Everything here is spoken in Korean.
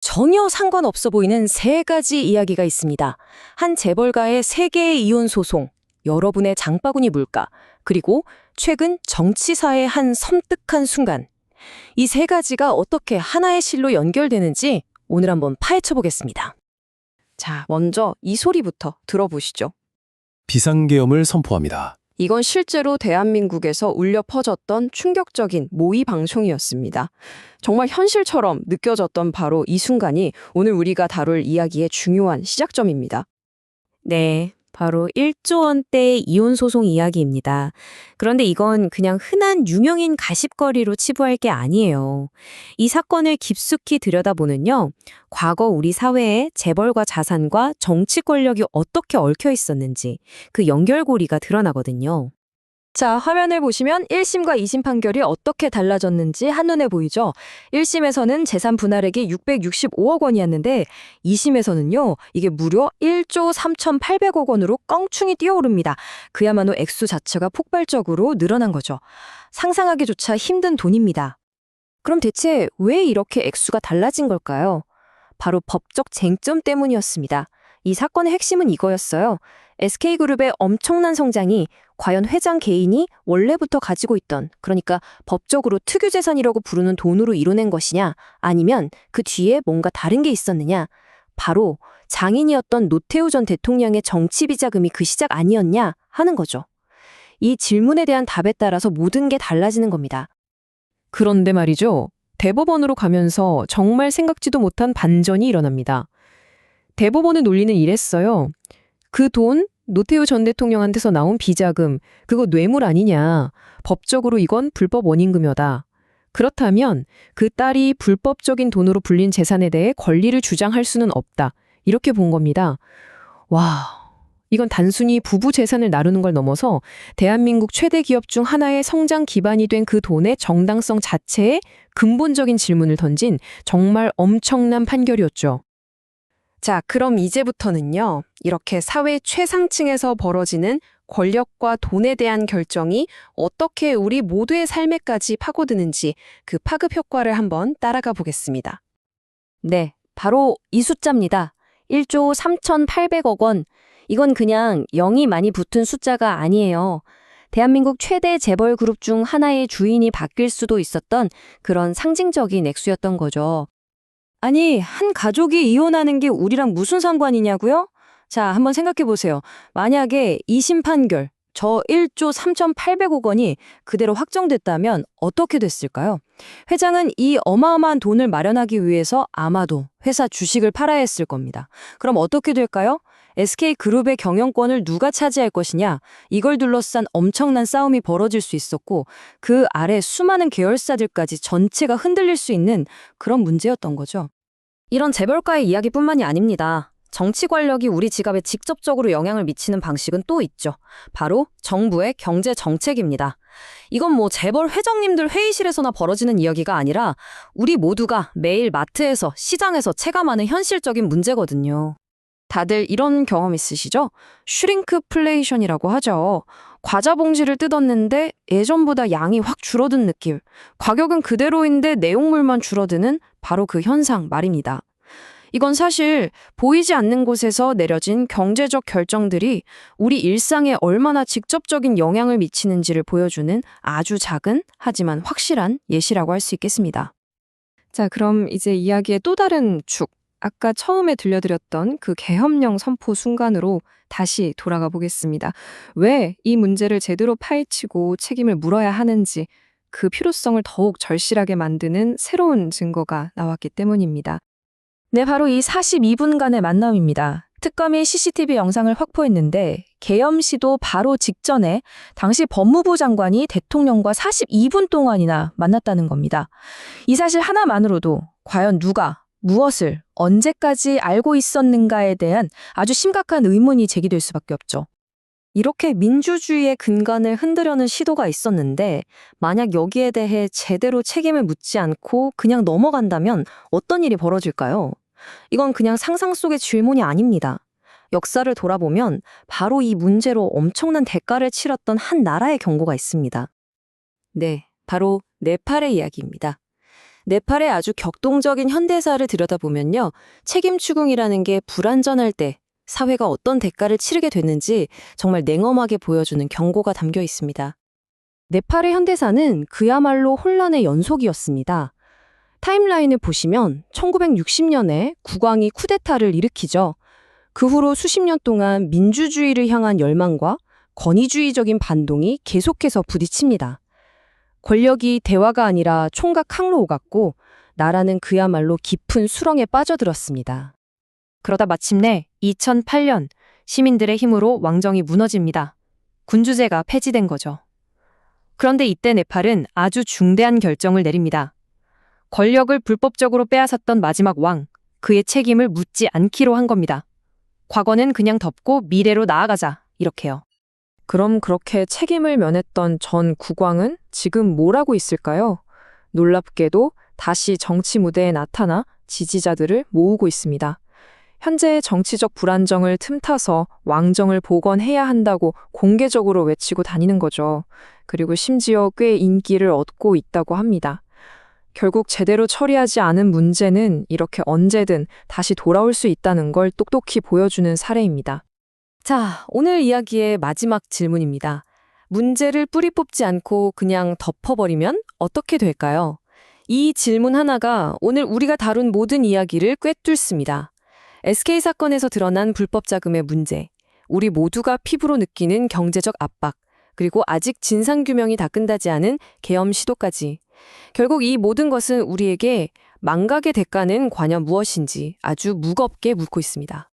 전혀 상관없어 보이는 세 가지 이야기가 있습니다. 한 재벌가의 세 개의 이혼 소송, 여러분의 장바구니 물가, 그리고 최근 정치사의 한 섬뜩한 순간. 이 세 가지가 어떻게 하나의 실로 연결되는지 오늘 한번 파헤쳐 보겠습니다. 자, 먼저 이 소리부터 들어보시죠. 비상계엄을 선포합니다. 이건 실제로 대한민국에서 울려 퍼졌던 충격적인 모의 방송이었습니다. 정말 현실처럼 느껴졌던 바로 이 순간이 오늘 우리가 다룰 이야기의 중요한 시작점입니다. 네, 바로 1조 원대의 이혼 소송 이야기입니다. 그런데 이건 그냥 흔한 유명인 가십거리로 치부할 게 아니에요. 이 사건을 깊숙이 들여다보면요, 과거 우리 사회에 재벌과 자산과 정치 권력이 어떻게 얽혀 있었는지 그 연결고리가 드러나거든요. 자, 화면을 보시면 1심과 2심 판결이 어떻게 달라졌는지 한눈에 보이죠? 1심에서는 재산 분할액이 665억 원이었는데 2심에서는요, 이게 무려 1조 3,800억 원으로 껑충이 뛰어오릅니다. 그야말로 액수 자체가 폭발적으로 늘어난 거죠. 상상하기조차 힘든 돈입니다. 그럼 대체 왜 이렇게 액수가 달라진 걸까요? 바로 법적 쟁점 때문이었습니다. 이 사건의 핵심은 이거였어요. SK그룹의 엄청난 성장이 과연 회장 개인이 원래부터 가지고 있던, 그러니까 법적으로 특유재산이라고 부르는 돈으로 이뤄낸 것이냐, 아니면 그 뒤에 뭔가 다른 게 있었느냐, 바로 장인이었던 노태우 전 대통령의 정치비자금이 그 시작 아니었냐 하는 거죠. 이 질문에 대한 답에 따라서 모든 게 달라지는 겁니다. 그런데 말이죠. 대법원으로 가면서 정말 생각지도 못한 반전이 일어납니다. 대법원의 논리는 이랬어요. 그 돈, 노태우 전 대통령한테서 나온 비자금, 그거 뇌물 아니냐. 법적으로 이건 불법 원인금여다. 그렇다면 그 딸이 불법적인 돈으로 불린 재산에 대해 권리를 주장할 수는 없다. 이렇게 본 겁니다. 와, 이건 단순히 부부 재산을 나누는 걸 넘어서 대한민국 최대 기업 중 하나의 성장 기반이 된 그 돈의 정당성 자체에 근본적인 질문을 던진 정말 엄청난 판결이었죠. 자, 그럼 이제부터는요, 이렇게 사회 최상층에서 벌어지는 권력과 돈에 대한 결정이 어떻게 우리 모두의 삶에까지 파고드는지 그 파급 효과를 한번 따라가 보겠습니다. 네, 바로 이 숫자입니다. 1조 3,800억 원. 이건 그냥 0이 많이 붙은 숫자가 아니에요. 대한민국 최대 재벌 그룹 중 하나의 주인이 바뀔 수도 있었던 그런 상징적인 액수였던 거죠. 아니, 한 가족이 이혼하는 게 우리랑 무슨 상관이냐고요? 자, 한번 생각해 보세요. 만약에 2심 판결, 저 1조 3,800억 원이 그대로 확정됐다면 어떻게 됐을까요? 회장은 이 어마어마한 돈을 마련하기 위해서 아마도 회사 주식을 팔아야 했을 겁니다. 그럼 어떻게 될까요? SK그룹의 경영권을 누가 차지할 것이냐? 이걸 둘러싼 엄청난 싸움이 벌어질 수 있었고 그 아래 수많은 계열사들까지 전체가 흔들릴 수 있는 그런 문제였던 거죠. 이런 재벌가의 이야기뿐만이 아닙니다. 정치 권력이 우리 지갑에 직접적으로 영향을 미치는 방식은 또 있죠. 바로 정부의 경제 정책입니다. 이건 뭐 재벌 회장님들 회의실에서나 벌어지는 이야기가 아니라 우리 모두가 매일 마트에서 시장에서 체감하는 현실적인 문제거든요. 다들 이런 경험 있으시죠? 슈링크플레이션이라고 하죠. 과자 봉지를 뜯었는데 예전보다 양이 확 줄어든 느낌. 가격은 그대로인데 내용물만 줄어드는 바로 그 현상 말입니다. 이건 사실 보이지 않는 곳에서 내려진 경제적 결정들이 우리 일상에 얼마나 직접적인 영향을 미치는지를 보여주는 아주 작은 하지만 확실한 예시라고 할 수 있겠습니다. 자, 그럼 이제 이야기의 또 다른 축. 아까 처음에 들려드렸던 그 계엄령 선포 순간으로 다시 돌아가 보겠습니다. 왜 이 문제를 제대로 파헤치고 책임을 물어야 하는지 그 필요성을 더욱 절실하게 만드는 새로운 증거가 나왔기 때문입니다. 네, 바로 이 42분간의 만남입니다. 특검이 CCTV 영상을 확보했는데 계엄 시도 바로 직전에 당시 법무부 장관이 대통령과 42분 동안이나 만났다는 겁니다. 이 사실 하나만으로도 과연 누가 무엇을 언제까지 알고 있었는가에 대한 아주 심각한 의문이 제기될 수밖에 없죠. 이렇게 민주주의의 근간을 흔들려는 시도가 있었는데 만약 여기에 대해 제대로 책임을 묻지 않고 그냥 넘어간다면 어떤 일이 벌어질까요? 이건 그냥 상상 속의 질문이 아닙니다. 역사를 돌아보면 바로 이 문제로 엄청난 대가를 치렀던 한 나라의 경고가 있습니다. 네, 바로 네팔의 이야기입니다. 네팔의 아주 격동적인 현대사를 들여다보면요. 책임 추궁이라는 게 불완전할 때 사회가 어떤 대가를 치르게 됐는지 정말 냉엄하게 보여주는 경고가 담겨 있습니다. 네팔의 현대사는 그야말로 혼란의 연속이었습니다. 타임라인을 보시면 1960년에 국왕이 쿠데타를 일으키죠. 그 후로 수십 년 동안 민주주의를 향한 열망과 권위주의적인 반동이 계속해서 부딪힙니다. 권력이 대화가 아니라 총각 항로 오갔고 나라는 그야말로 깊은 수렁에 빠져들었습니다. 그러다 마침내 2008년 시민들의 힘으로 왕정이 무너집니다. 군주제가 폐지된 거죠. 그런데 이때 네팔은 아주 중대한 결정을 내립니다. 권력을 불법적으로 빼앗았던 마지막 왕, 그의 책임을 묻지 않기로 한 겁니다. 과거는 그냥 덮고 미래로 나아가자, 이렇게요. 그럼 그렇게 책임을 면했던 전 국왕은 지금 뭘 하고 있을까요? 놀랍게도 다시 정치 무대에 나타나 지지자들을 모으고 있습니다. 현재의 정치적 불안정을 틈타서 왕정을 복원해야 한다고 공개적으로 외치고 다니는 거죠. 그리고 심지어 꽤 인기를 얻고 있다고 합니다. 결국 제대로 처리하지 않은 문제는 이렇게 언제든 다시 돌아올 수 있다는 걸 똑똑히 보여주는 사례입니다. 자, 오늘 이야기의 마지막 질문입니다. 문제를 뿌리 뽑지 않고 그냥 덮어버리면 어떻게 될까요? 이 질문 하나가 오늘 우리가 다룬 모든 이야기를 꿰뚫습니다. SK 사건에서 드러난 불법 자금의 문제, 우리 모두가 피부로 느끼는 경제적 압박, 그리고 아직 진상규명이 다 끝나지 않은 계엄 시도까지. 결국 이 모든 것은 우리에게 망각의 대가는 과연 무엇인지 아주 무겁게 묻고 있습니다.